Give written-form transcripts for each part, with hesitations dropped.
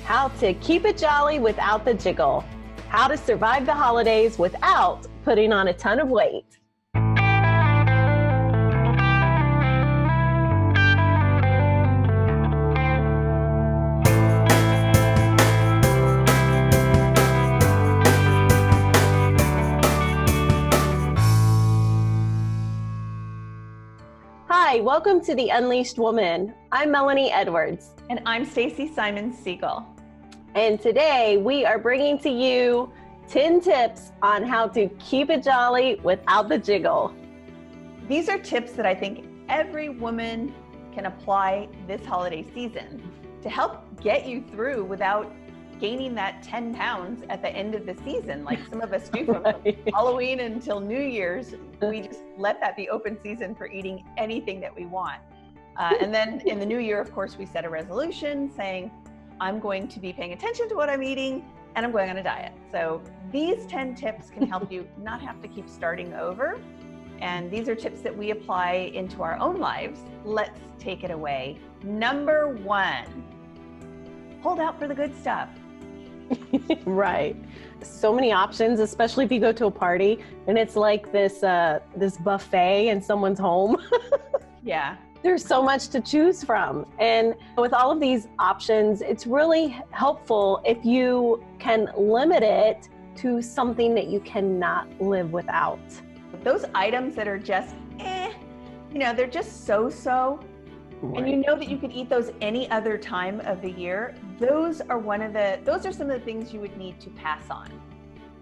how to keep it jolly without the jiggle, how to survive the holidays without putting on a ton of weight. Hi, welcome to The Unleashed Woman. I'm Melanie Edwards. And I'm Stacy Simon-Siegel. And today we are bringing to you 10 tips on how to keep it jolly without the jiggle. These are tips that I think every woman can apply this holiday season to help get you through without gaining that 10 pounds at the end of the season, like some of us do from Halloween until New Year's. We just let that be open season for eating anything that we want. And then in the new year, of course, we set a resolution saying, I'm going to be paying attention to what I'm eating and I'm going on a diet. So these 10 tips can help you not have to keep starting over. And these are tips that we apply into our own lives. Let's take it away. Number 1, hold out for the good stuff. Right. So many options, especially if you go to a party and it's like this buffet in someone's home. Yeah. There's so much to choose from. And with all of these options, it's really helpful if you can limit it to something that you cannot live without. Those items that are just, they're just so-so. Right. And you know that you could eat those any other time of the year. Those are some of the things you would need to pass on.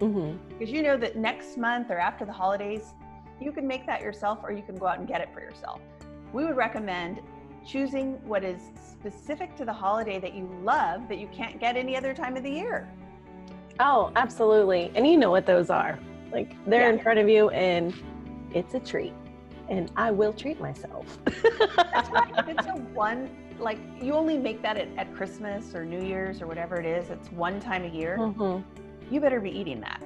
Mm-hmm. Because you know that next month or after the holidays, you can make that yourself or you can go out and get it for yourself. We would recommend choosing what is specific to the holiday that you love that you can't get any other time of the year. Oh, absolutely. And you know what those are. Like they're in front of you and it's a treat. And I will treat myself. That's right. If it's you only make that at Christmas or New Year's or whatever it is, it's one time a year, you better be eating that.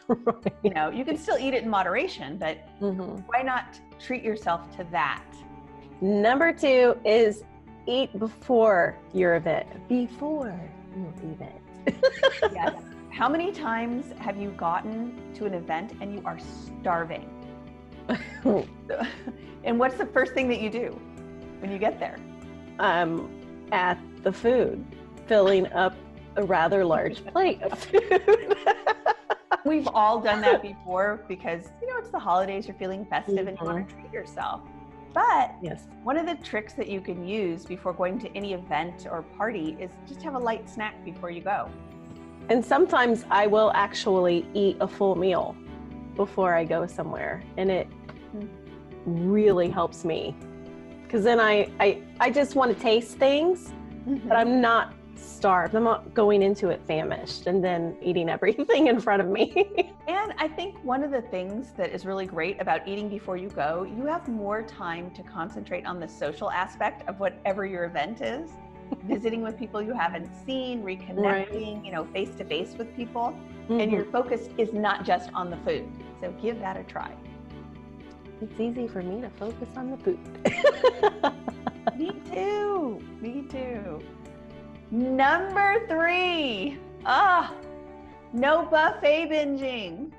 Right. You can still eat it in moderation, but why not treat yourself to that? Number 2 is eat before your event. Before your event. Yes. How many times have you gotten to an event and you are starving? And what's the first thing that you do when you get there? At the food, filling up a rather large plate of food. We've all done that before because, it's the holidays, you're feeling festive and you want to treat yourself. But one of the tricks that you can use before going to any event or party is just have a light snack before you go. And sometimes I will actually eat a full meal before I go somewhere, and it really helps me because then I just want to taste things, but I'm not starved. I'm not going into it famished and then eating everything in front of me. And I think one of the things that is really great about eating before you go, you have more time to concentrate on the social aspect of whatever your event is. Visiting with people you haven't seen, reconnecting, face to face with people, and your focus is not just on the food. So give that a try. It's easy for me to focus on the food. Me too. Number 3, no buffet binging.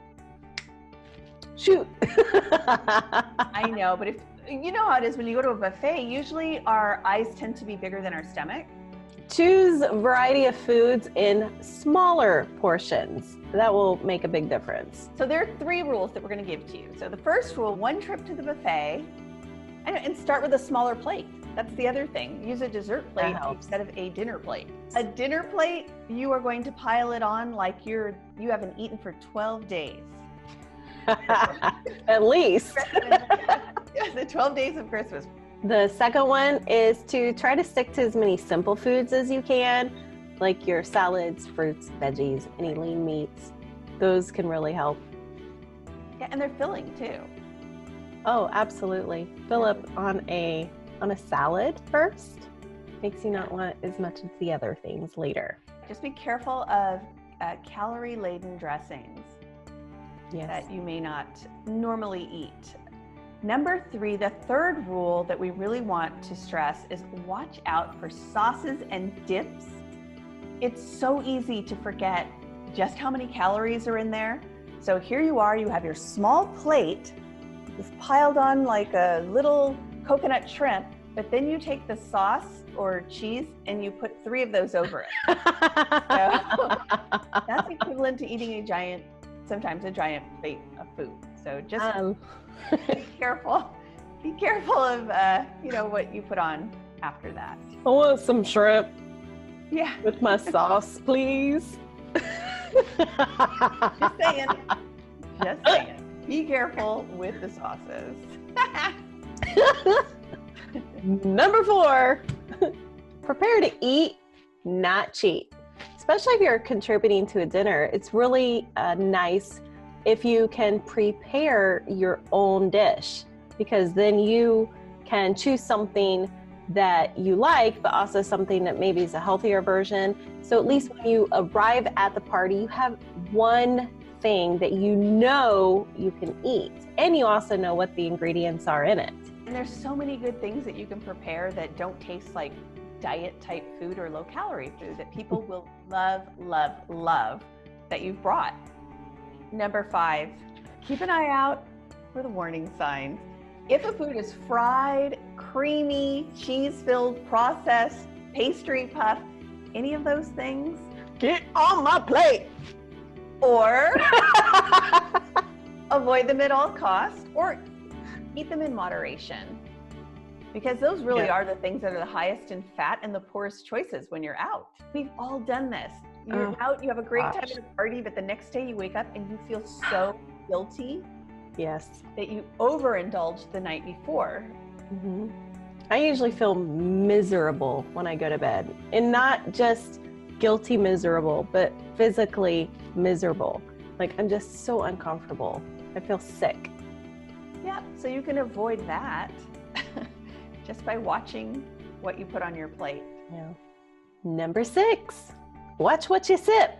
Shoot. I know, but if you know how it is when you go to a buffet, usually our eyes tend to be bigger than our stomach. Choose a variety of foods in smaller portions. That will make a big difference. So there are 3 rules that we're going to give to you. So the first rule, 1 trip to the buffet and start with a smaller plate. That's the other thing. Use a dessert plate instead of a dinner plate. A dinner plate, you are going to pile it on like you haven't eaten for 12 days. At least. The 12 days of Christmas. The second one is to try to stick to as many simple foods as you can, like your salads, fruits, veggies, any lean meats. Those can really help. Yeah, and they're filling too. Oh, absolutely. Fill up on a salad first. Makes you not want as much of the other things later. Just be careful of calorie-laden dressings that you may not normally eat. Number 3, the third rule that we really want to stress is watch out for sauces and dips it's so easy to forget just how many calories are in there. So here you are, you have your small plate, it's piled on like a little coconut shrimp, but then you take the sauce or cheese and you put 3 of those over it. So that's equivalent to eating sometimes a giant plate of food. So just be careful. Be careful of, what you put on after that. I want some shrimp. Yeah. With my sauce, please. Just saying. Just saying. Be careful with the sauces. Number 4, prepare to eat, not cheat. Especially if you're contributing to a dinner, it's really nice if you can prepare your own dish, because then you can choose something that you like, but also something that maybe is a healthier version. So at least when you arrive at the party, you have one thing that you know you can eat, and you also know what the ingredients are in it. And there's so many good things that you can prepare that don't taste like diet type food or low calorie food that people will love, love, love that you've brought. Number 5, keep an eye out for the warning signs. If a food is fried, creamy, cheese-filled, processed, pastry puff, any of those things, get on my plate. Or avoid them at all costs, or eat them in moderation. Because those really are the things that are the highest in fat and the poorest choices when you're out. We've all done this. You're out, you have a great time at a party, but the next day you wake up and you feel so guilty. Yes. That you overindulged the night before. Mm-hmm. I usually feel miserable when I go to bed, and not just guilty miserable, but physically miserable. Like I'm just so uncomfortable. I feel sick. Yeah, so you can avoid that just by watching what you put on your plate. Yeah. Number 6, watch what you sip.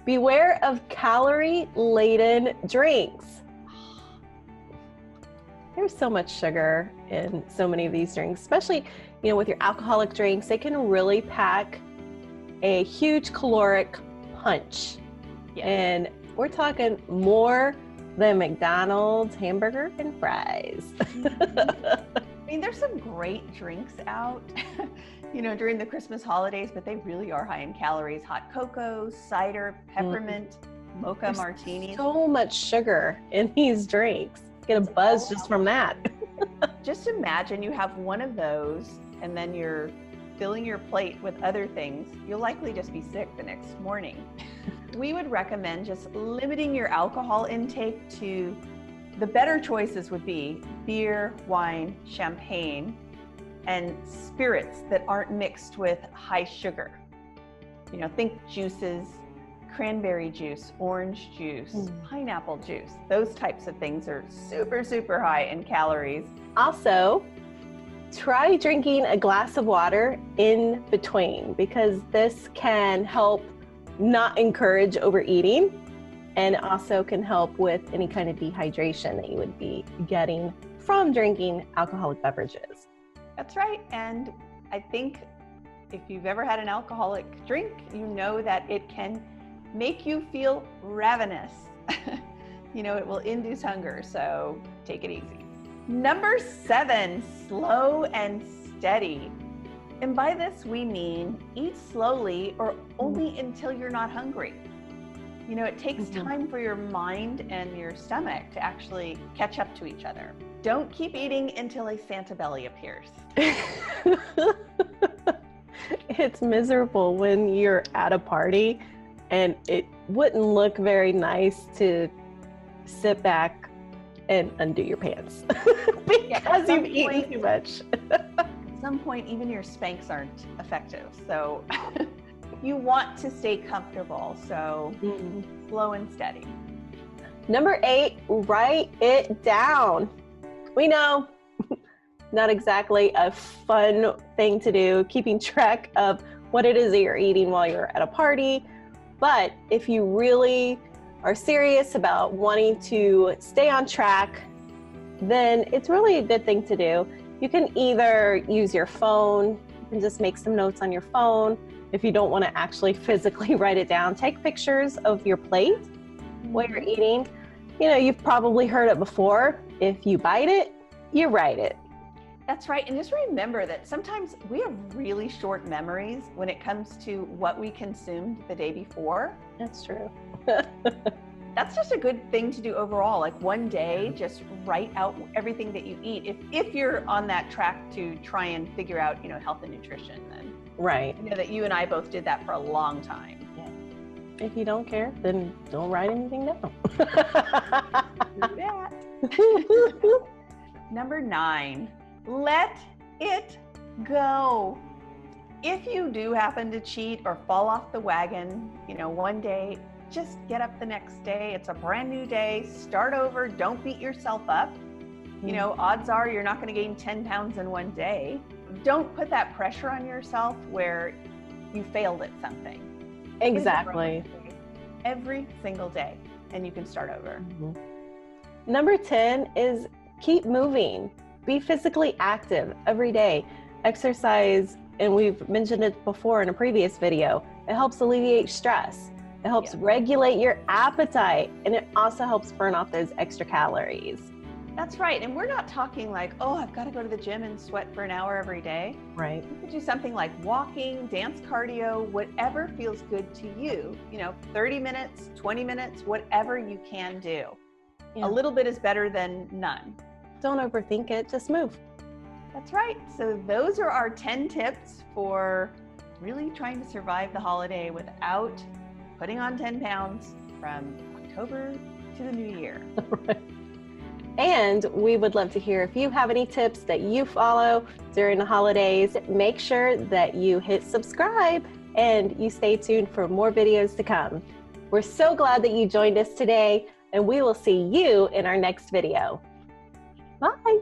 Beware of calorie-laden drinks. There's so much sugar in so many of these drinks, especially, with your alcoholic drinks. They can really pack a huge caloric punch. Yeah. And we're talking more than McDonald's hamburger and fries. I mean, there's some great drinks out, during the Christmas holidays, but they really are high in calories. Hot cocoa, cider, peppermint, mocha martinis. So much sugar in these drinks. Get a buzz just from that. Just imagine you have one of those and then you're filling your plate with other things. You'll likely just be sick the next morning. We would recommend just limiting your alcohol intake to the better choices would be beer, wine, champagne, and spirits that aren't mixed with high sugar. Think juices, cranberry juice, orange juice, pineapple juice. Those types of things are super, super high in calories. Also, try drinking a glass of water in between, because this can help not encourage overeating, and also can help with any kind of dehydration that you would be getting from drinking alcoholic beverages. That's right. And I think if you've ever had an alcoholic drink, you know that it can make you feel ravenous. It will induce hunger, so take it easy. Number 7, slow and steady. And by this we mean eat slowly or only until you're not hungry. It takes time for your mind and your stomach to actually catch up to each other. Don't keep eating until a Santa belly appears. It's miserable when you're at a party and it wouldn't look very nice to sit back and undo your pants because you've eaten too much. At some point, even your Spanx aren't effective. So you want to stay comfortable. So slow and steady. Number 8, write it down. We know, not exactly a fun thing to do, keeping track of what it is that you're eating while you're at a party. But if you really are serious about wanting to stay on track, then it's really a good thing to do. You can either use your phone, you can just make some notes on your phone. if you don't want to actually physically write it down, take pictures of your plate while you're eating. You know, you've probably heard it before. If you bite it, you write it. That's right. And just remember that sometimes we have really short memories when it comes to what we consumed the day before. That's true. That's just a good thing to do overall. Like one day, just write out everything that you eat. If you're on that track to try and figure out, you know, health and nutrition, then right. I know that you and I both did that for a long time. Yeah. If you don't care, then don't write anything down. Do that. Number 9, let it go. If you do happen to cheat or fall off the wagon, you know, one day, just get up the next day. It's a brand new day. Start over. Don't beat yourself up. You know, odds are you're not going to gain 10 pounds in one day. Don't put that pressure on yourself where you failed at something. Exactly. Every single day, and you can start over. Number 10 is keep moving. Be physically active every day. Exercise, and we've mentioned it before in a previous video, it helps alleviate stress. It helps regulate your appetite, and it also helps burn off those extra calories. That's right. And we're not talking like, oh, I've got to go to the gym and sweat for an hour every day. Right. You could do something like walking, dance cardio, whatever feels good to you. You know, 30 minutes, 20 minutes, whatever you can do. Yeah. A little bit is better than none. Don't overthink it, just move. That's right. So those are our 10 tips for really trying to survive the holiday without putting on 10 pounds from October to the new year. Right. And we would love to hear if you have any tips that you follow during the holidays. Make sure that you hit subscribe and you stay tuned for more videos to come. We're so glad that you joined us today, and we will see you in our next video. Bye.